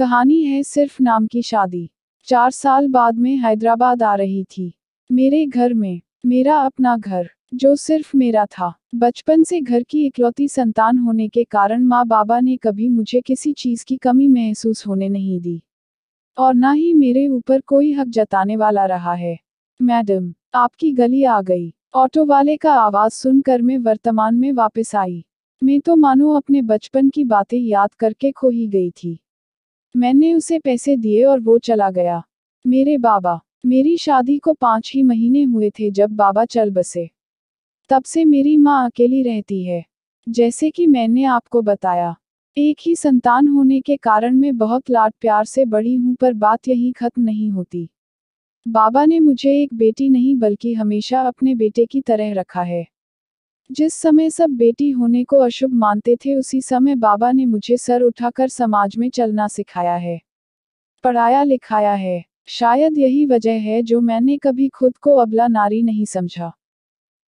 कहानी है सिर्फ नाम की शादी। 4 साल बाद मैं हैदराबाद आ रही थी। मेरे घर में, मेरा अपना घर, जो सिर्फ मेरा था। बचपन से घर की इकलौती संतान होने के कारण माँ बाबा ने कभी मुझे किसी चीज़ की कमी महसूस होने नहीं दी। और ना ही मेरे ऊपर कोई हक जताने वाला रहा है। मैडम, आपकी गली आ गई। ऑटो वाले का आवाज़ सुनकर मैं वर्तमान में वापस आई। मैं तो मानो अपने बचपन की बातें याद करके खो ही गई थी। मैंने उसे पैसे दिए और वो चला गया। मेरे बाबा, मेरी शादी को 5 ही महीने हुए थे जब बाबा चल बसे। तब से मेरी माँ अकेली रहती है। जैसे कि मैंने आपको बताया, एक ही संतान होने के कारण मैं बहुत लाड प्यार से बड़ी हूँ, पर बात यहीं खत्म नहीं होती। बाबा ने मुझे एक बेटी नहीं बल्कि हमेशा अपने बेटे की तरह रखा है। जिस समय सब बेटी होने को अशुभ मानते थे, उसी समय बाबा ने मुझे सर उठाकर समाज में चलना सिखाया है, पढ़ाया लिखाया है। शायद यही वजह है जो मैंने कभी खुद को अबला नारी नहीं समझा।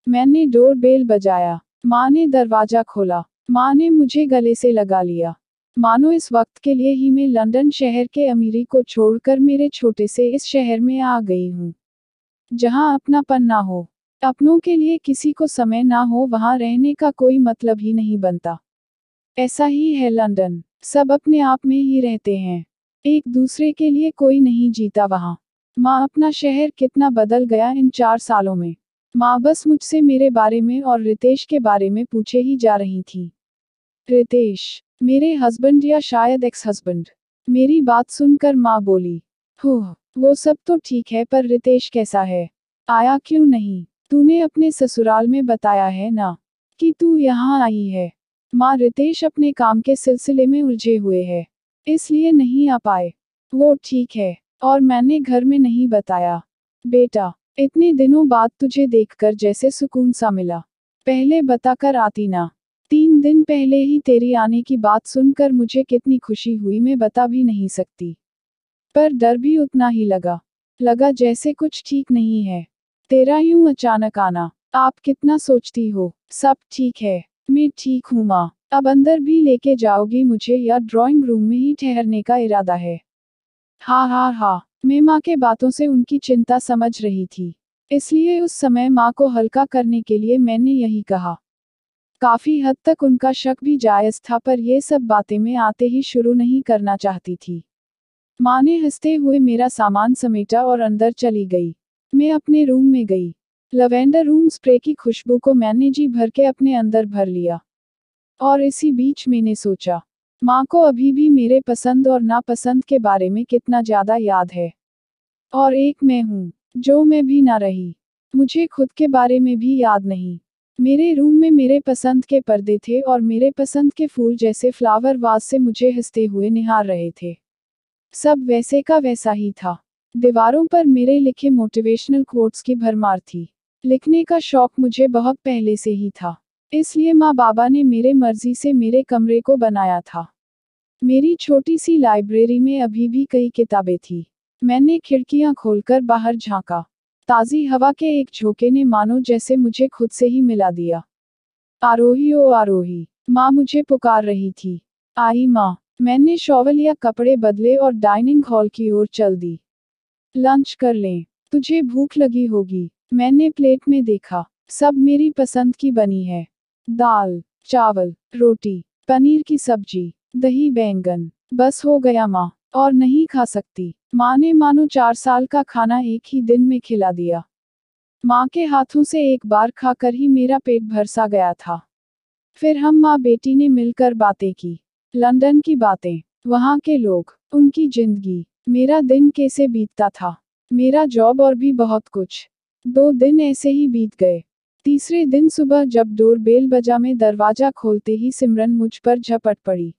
मैंने डोर बेल बजाया। माँ ने दरवाजा खोला। माँ ने मुझे गले से लगा लिया। मानो इस वक्त के लिए ही मैं लंदन शहर के अमीरी को छोड़कर मेरे छोटे से इस शहर में आ गई हूँ, जहाँ अपनापन ना हो, अपनों के लिए किसी को समय ना हो, वहाँ रहने का कोई मतलब ही नहीं बनता। ऐसा ही है लंदन, सब अपने आप में ही रहते हैं, एक दूसरे के लिए कोई नहीं जीता वहाँ। माँ, अपना शहर कितना बदल गया इन 4 सालों में। माँ बस मुझसे मेरे बारे में और रितेश के बारे में पूछे ही जा रही थी। रितेश, मेरे हस्बैंड या शायद एक्स हस्बैंड। मेरी बात सुनकर माँ बोली, वो सब तो ठीक है, पर रितेश कैसा है? आया क्यों नहीं? तूने अपने ससुराल में बताया है ना कि तू यहाँ आई है? माँ, रितेश अपने काम के सिलसिले में उलझे हुए है, इसलिए नहीं आ पाए। वो ठीक है, और मैंने घर में नहीं बताया। बेटा, इतने दिनों बाद तुझे देखकर जैसे सुकून सा मिला। पहले बताकर आती ना। 3 दिन पहले ही तेरी आने की बात सुनकर मुझे कितनी खुशी हुई, मैं बता भी नहीं सकती। पर डर भी उतना ही लगा जैसे कुछ ठीक नहीं है। तेरा यूं अचानक आना। आप कितना सोचती हो? सब ठीक है, मैं ठीक हूँ माँ। अब अंदर भी लेके जाओगी मुझे या ड्राइंग रूम में ही ठहरने का इरादा है? हाँ, मैं माँ के बातों से उनकी चिंता समझ रही थी, इसलिए उस समय माँ को हल्का करने के लिए मैंने यही कहा। काफी हद तक उनका शक भी जायज था, पर ये सब बातें मैं आते ही शुरू नहीं करना चाहती थी। माँ ने हंसते हुए मेरा सामान समेटा और अंदर चली गई। मैं अपने रूम में गई। लवेंडर रूम स्प्रे की खुशबू को मैंने जी भर के अपने अंदर भर लिया। और इसी बीच मैंने सोचा, माँ को अभी भी मेरे पसंद और नापसंद के बारे में कितना ज्यादा याद है। और एक मैं हूँ, जो मैं भी ना रही। मुझे खुद के बारे में भी याद नहीं। मेरे रूम में मेरे पसंद के पर्दे थे और मेरे पसंद के फूल जैसे फ्लावर वाज से मुझे हंसते हुए निहार रहे थे। सब वैसे का वैसा ही था। दीवारों पर मेरे लिखे मोटिवेशनल कोट्स की भरमार थी। लिखने का शौक मुझे बहुत पहले से ही था, इसलिए माँ बाबा ने मेरे मर्जी से मेरे कमरे को बनाया था। मेरी छोटी सी लाइब्रेरी में अभी भी कई किताबें थी। मैंने खिड़कियां खोलकर बाहर झांका। ताज़ी हवा के एक झोंके ने मानो जैसे मुझे खुद से ही मिला दिया। आरोही ओ आरोही, माँ मुझे पुकार रही थी। आई माँ। मैंने शॉवल या कपड़े बदले और डाइनिंग हॉल की ओर चल दी। लंच कर लें, तुझे भूख लगी होगी। मैंने प्लेट में देखा, सब मेरी पसंद की बनी है। दाल, चावल, रोटी, पनीर की सब्जी, दही, बैंगन। बस हो गया माँ, और नहीं खा सकती। माँ ने मानो 4 साल का खाना एक ही दिन में खिला दिया। माँ के हाथों से एक बार खाकर ही मेरा पेट भर सा गया था। फिर हम माँ बेटी ने मिलकर बातें की। लंदन की बातें, वहाँ के लोग, उनकी जिंदगी, मेरा दिन कैसे बीतता था, मेरा जॉब और भी बहुत कुछ। 2 दिन ऐसे ही बीत गए। तीसरे दिन सुबह जब डोर बेल बजा, में दरवाजा खोलते ही सिमरन मुझ पर झपट पड़ी।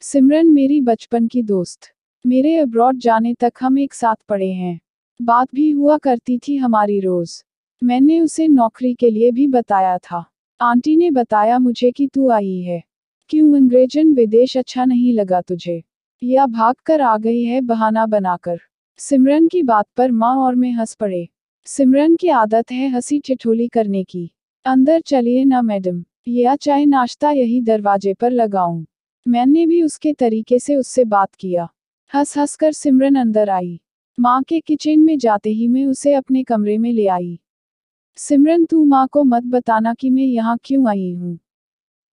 सिमरन मेरी बचपन की दोस्त। मेरे अब्रॉड जाने तक हम एक साथ पढ़े हैं। बात भी हुआ करती थी हमारी रोज। मैंने उसे नौकरी के लिए भी बताया था। आंटी ने बताया मुझे कि तू आई है। क्यों, अंग्रेजन विदेश अच्छा नहीं लगा तुझे? या भाग कर आ गई है बहाना बनाकर? सिमरन की बात पर माँ और मैं हंस पड़े। सिमरन की आदत है हंसी ठिठोली करने की। अंदर चलिए ना मैडम, या चाय नाश्ता यही दरवाजे पर लगाऊं? मैंने भी उसके तरीके से उससे बात किया। हंस हंस कर सिमरन अंदर आई। माँ के किचन में जाते ही मैं उसे अपने कमरे में ले आई। सिमरन, तू माँ को मत बताना कि मैं यहाँ क्यों आई हूँ।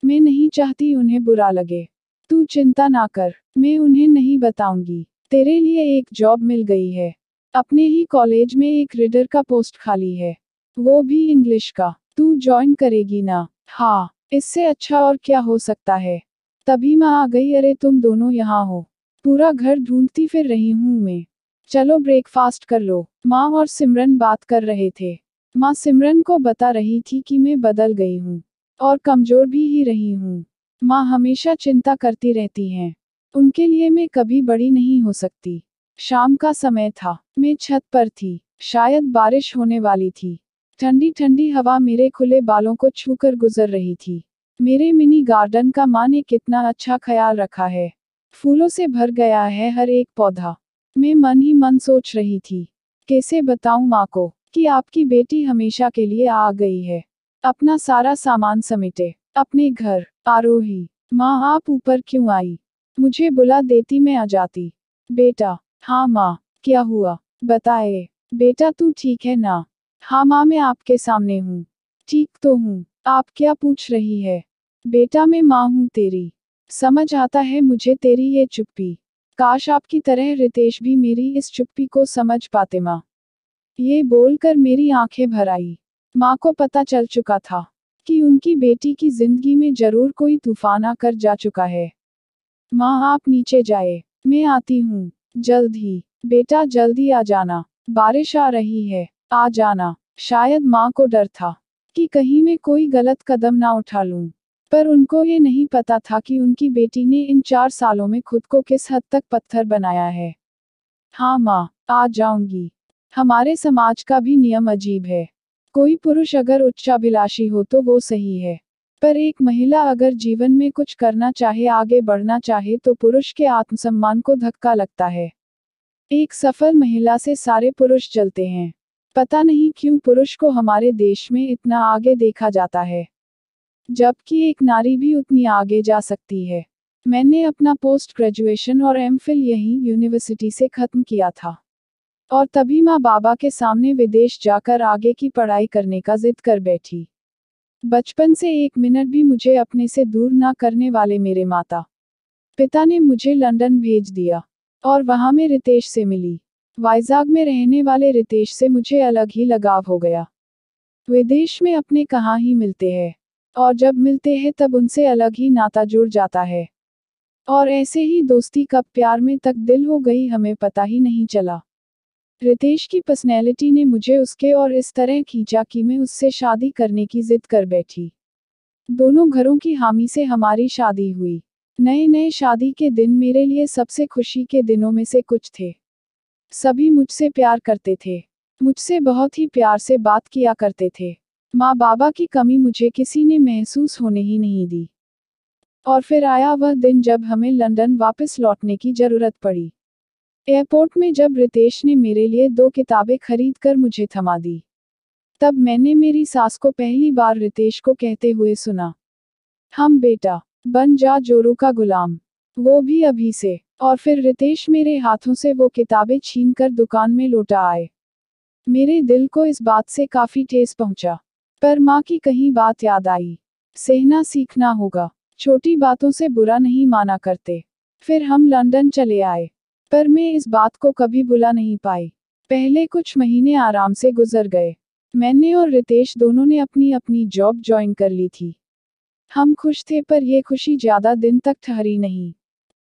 मैं नहीं चाहती उन्हें बुरा लगे। तू चिंता ना कर, मैं उन्हें नहीं बताऊंगी। तेरे लिए एक जॉब मिल गई है। अपने ही कॉलेज में एक रीडर का पोस्ट खाली है, वो भी इंग्लिश का। तू ज्वाइन करेगी ना? हाँ, इससे अच्छा और क्या हो सकता है। तभी माँ आ गई। अरे तुम दोनों यहाँ हो, पूरा घर ढूंढती फिर रही हूँ मैं। चलो ब्रेकफास्ट कर लो। माँ और सिमरन बात कर रहे थे। माँ सिमरन को बता रही थी कि मैं बदल गई हूँ और कमजोर भी ही रही हूँ। माँ हमेशा चिंता करती रहती हैं, उनके लिए मैं कभी बड़ी नहीं हो सकती। शाम का समय था, मैं छत पर थी, शायद बारिश होने वाली थी। ठंडी ठंडी हवा मेरे खुले बालों को छूकर गुजर रही थी। मेरे मिनी गार्डन का माँ ने कितना अच्छा ख्याल रखा है। फूलों से भर गया है हर एक पौधा। मैं मन ही मन सोच रही थी, कैसे बताऊं माँ को कि आपकी बेटी हमेशा के लिए आ गई है। अपना सारा सामान समेटे, अपने घर। आरोही, माँ आप ऊपर क्यों आई? मुझे बुला देती, मैं आ जाती। बेटा, हाँ माँ, क्या हुआ? बताए। बेटा तू ठीक है ना? हाँ माँ, मैं आपके सामने हूँ। ठीक तो हूँ, आप क्या पूछ रही है? बेटा मैं माँ हूँ तेरी। समझ आता है मुझे तेरी ये चुप्पी। काश आपकी तरह रितेश भी मेरी इस चुप्पी को समझ पाते माँ। ये बोलकर मेरी आंखें भर आई। माँ को पता चल चुका था कि उनकी बेटी की जिंदगी में जरूर कोई तूफान आकर जा चुका है। माँ आप नीचे जाए, मैं आती हूँ जल्द ही। बेटा जल्दी आ जाना, बारिश आ रही है, आ जाना। शायद माँ को डर था कि कहीं मैं कोई गलत कदम ना उठा लूं, पर उनको ये नहीं पता था कि उनकी बेटी ने इन 4 सालों में खुद को किस हद तक पत्थर बनाया है। हाँ माँ, आ जाऊंगी। हमारे समाज का भी नियम अजीब है। कोई पुरुष अगर उच्चाभिलाषी हो तो वो सही है, पर एक महिला अगर जीवन में कुछ करना चाहे, आगे बढ़ना चाहे, तो पुरुष के आत्मसम्मान को धक्का लगता है। एक सफल महिला से सारे पुरुष जलते हैं। पता नहीं क्यों पुरुष को हमारे देश में इतना आगे देखा जाता है, जबकि एक नारी भी उतनी आगे जा सकती है। मैंने अपना पोस्ट ग्रेजुएशन और एमफिल यहीं यूनिवर्सिटी से खत्म किया था, और तभी माँ बाबा के सामने विदेश जाकर आगे की पढ़ाई करने का जिद कर बैठी। बचपन से एक मिनट भी मुझे अपने से दूर ना करने वाले मेरे माता पिता ने मुझे लंदन भेज दिया, और वहां मैं रितेश से मिली। वाइजाग में रहने वाले रितेश से मुझे अलग ही लगाव हो गया। विदेश में अपने कहाँ ही मिलते हैं, और जब मिलते हैं तब उनसे अलग ही नाता जुड़ जाता है। और ऐसे ही दोस्ती कब प्यार में तक दिल हो गई हमें पता ही नहीं चला। रितेश की पर्सनैलिटी ने मुझे उसके और इस तरह खींचा कि मैं उससे शादी करने की जिद कर बैठी। दोनों घरों की हामी से हमारी शादी हुई। नए नए शादी के दिन मेरे लिए सबसे खुशी के दिनों में से कुछ थे। सभी मुझसे प्यार करते थे, मुझसे बहुत ही प्यार से बात किया करते थे। माँ बाबा की कमी मुझे किसी ने महसूस होने ही नहीं दी। और फिर आया वह दिन जब हमें लंदन वापस लौटने की जरूरत पड़ी। एयरपोर्ट में जब रितेश ने मेरे लिए 2 किताबें खरीद कर मुझे थमा दी, तब मैंने मेरी सास को पहली बार रितेश को कहते हुए सुना, हम बेटा, बन जा जोरू का गुलाम, वो भी अभी से। और फिर रितेश मेरे हाथों से वो किताबें छीनकर दुकान में लौटा आए। मेरे दिल को इस बात से काफी ठेस पहुंचा, पर माँ की कहीं बात याद आई। सहना सीखना होगा, छोटी बातों से बुरा नहीं माना करते। फिर हम लंदन चले आए, पर मैं इस बात को कभी भुला नहीं पाई। पहले कुछ महीने आराम से गुजर गए। मैंने और रितेश दोनों ने अपनी अपनी जॉब ज्वाइन कर ली थी। हम खुश थे, पर यह खुशी ज्यादा दिन तक ठहरी नहीं।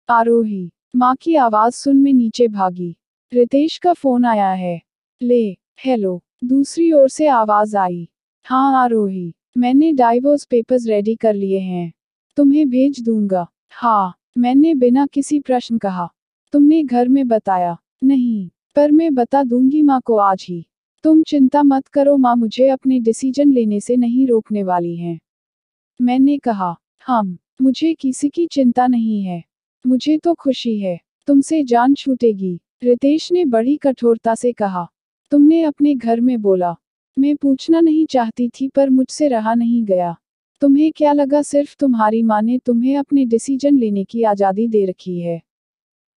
आरोही, माँ की आवाज सुन मैं नीचे भागी। रितेश का फोन आया है। ले, हेलो, दूसरी ओर से आवाज आई। हाँ आरोही, मैंने डाइवोर्स पेपर्स रेडी कर लिए हैं, तुम्हें भेज दूंगा। हाँ, मैंने बिना किसी प्रश्न कहा। तुमने घर में बताया? नहीं, पर मैं बता दूंगी माँ को आज ही। तुम चिंता मत करो माँ, मुझे अपने डिसीजन लेने से नहीं रोकने वाली हैं। मैंने कहा, मुझे किसी की चिंता नहीं है, मुझे तो खुशी है। तुमसे जान छूटेगी, रितेश ने बड़ी कठोरता से कहा। तुमने अपने घर में बोला। मैं पूछना नहीं चाहती थी, पर मुझसे रहा नहीं गया। तुम्हें क्या लगा सिर्फ तुम्हारी माँ ने तुम्हें अपने डिसीजन लेने की आज़ादी दे रखी है?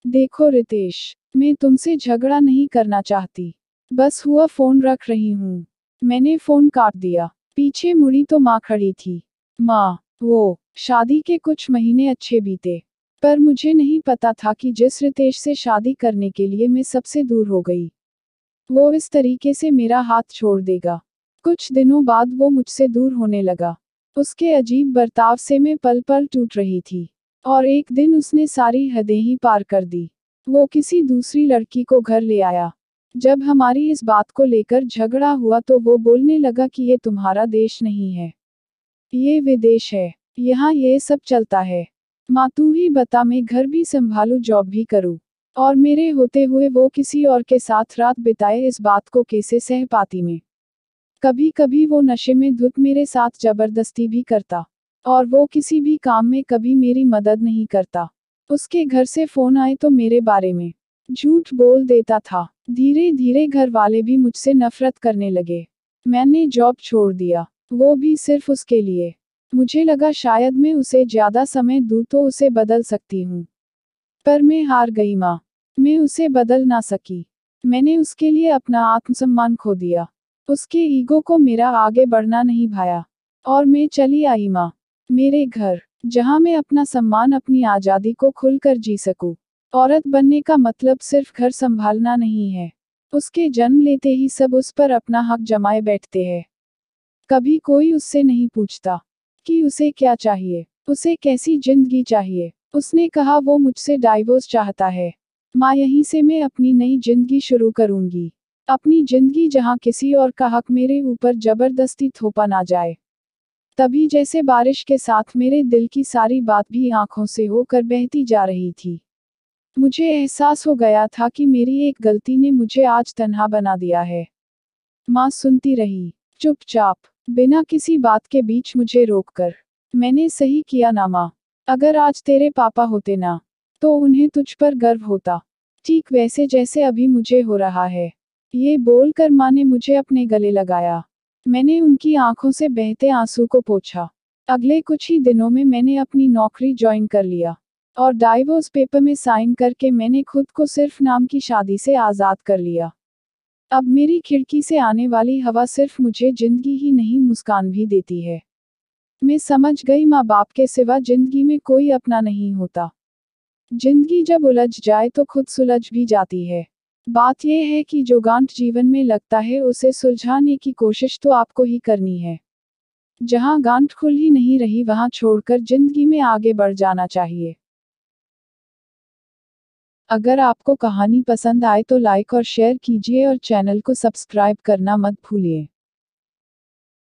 देखो रितेश, मैं तुमसे झगड़ा नहीं करना चाहती। बस हुआ फोन रख रही हूँ। मैंने फोन काट दिया। पीछे मुड़ी तो माँ खड़ी थी। माँ, वो शादी के कुछ महीने अच्छे बीते, पर मुझे नहीं पता था कि जिस रितेश से शादी करने के लिए मैं सबसे दूर हो गई, वो इस तरीके से मेरा हाथ छोड़ देगा। कुछ दिनों बाद वो मुझसे दूर होने लगा। उसके अजीब बर्ताव से मैं पल पल टूट रही थी। और एक दिन उसने सारी हदें ही पार कर दी। वो किसी दूसरी लड़की को घर ले आया। जब हमारी इस बात को लेकर झगड़ा हुआ तो वो बोलने लगा कि ये तुम्हारा देश नहीं है, ये विदेश है, यहाँ ये सब चलता है। माँ तू ही बता, मैं घर भी संभालूं, जॉब भी करूं, और मेरे होते हुए वो किसी और के साथ रात बिताए, इस बात को कैसे सह पाती मैं। कभी कभी वो नशे में धुत मेरे साथ जबरदस्ती भी करता, और वो किसी भी काम में कभी मेरी मदद नहीं करता। उसके घर से फोन आए तो मेरे बारे में झूठ बोल देता था। धीरे धीरे घर वाले भी मुझसे नफरत करने लगे। मैंने जॉब छोड़ दिया, वो भी सिर्फ उसके लिए। मुझे लगा शायद मैं उसे ज्यादा समय दूं तो उसे बदल सकती हूँ, पर मैं हार गई माँ। मैं उसे बदल ना सकी। मैंने उसके लिए अपना आत्मसम्मान खो दिया। उसके ईगो को मेरा आगे बढ़ना नहीं भाया, और मैं चली आई माँ, मेरे घर, जहाँ मैं अपना सम्मान, अपनी आज़ादी को खुलकर जी सकूं। औरत बनने का मतलब सिर्फ घर संभालना नहीं है। उसके जन्म लेते ही सब उस पर अपना हक जमाए बैठते हैं। कभी कोई उससे नहीं पूछता कि उसे क्या चाहिए, उसे कैसी जिंदगी चाहिए। उसने कहा वो मुझसे डाइवोर्स चाहता है। माँ, यहीं से मैं अपनी नई जिंदगी शुरू करूंगी। अपनी जिंदगी जहाँ किसी और का हक मेरे ऊपर जबरदस्ती थोपा ना जाए। तभी जैसे बारिश के साथ मेरे दिल की सारी बात भी आंखों से होकर बहती जा रही थी। मुझे एहसास हो गया था कि मेरी एक गलती ने मुझे आज तन्हा बना दिया है। माँ सुनती रही, चुपचाप, बिना किसी बात के बीच मुझे रोककर। मैंने सही किया ना माँ? अगर आज तेरे पापा होते ना, तो उन्हें तुझ पर गर्व होता, ठीक वैसे जैसे अभी मुझे हो रहा है। ये बोलकर माँ ने मुझे अपने गले लगाया। मैंने उनकी आंखों से बहते आंसू को पोंछा। अगले कुछ ही दिनों में मैंने अपनी नौकरी ज्वाइन कर लिया, और डाइवोर्स पेपर में साइन करके मैंने खुद को सिर्फ नाम की शादी से आज़ाद कर लिया। अब मेरी खिड़की से आने वाली हवा सिर्फ मुझे जिंदगी ही नहीं, मुस्कान भी देती है। मैं समझ गई, माँ बाप के सिवा जिंदगी में कोई अपना नहीं होता। जिंदगी जब उलझ जाए तो खुद सुलझ भी जाती है। बात यह है कि जो गांठ जीवन में लगता है उसे सुलझाने की कोशिश तो आपको ही करनी है। जहां गांठ खुल ही नहीं रही वहां छोड़कर जिंदगी में आगे बढ़ जाना चाहिए। अगर आपको कहानी पसंद आए तो लाइक और शेयर कीजिए और चैनल को सब्सक्राइब करना मत भूलिए।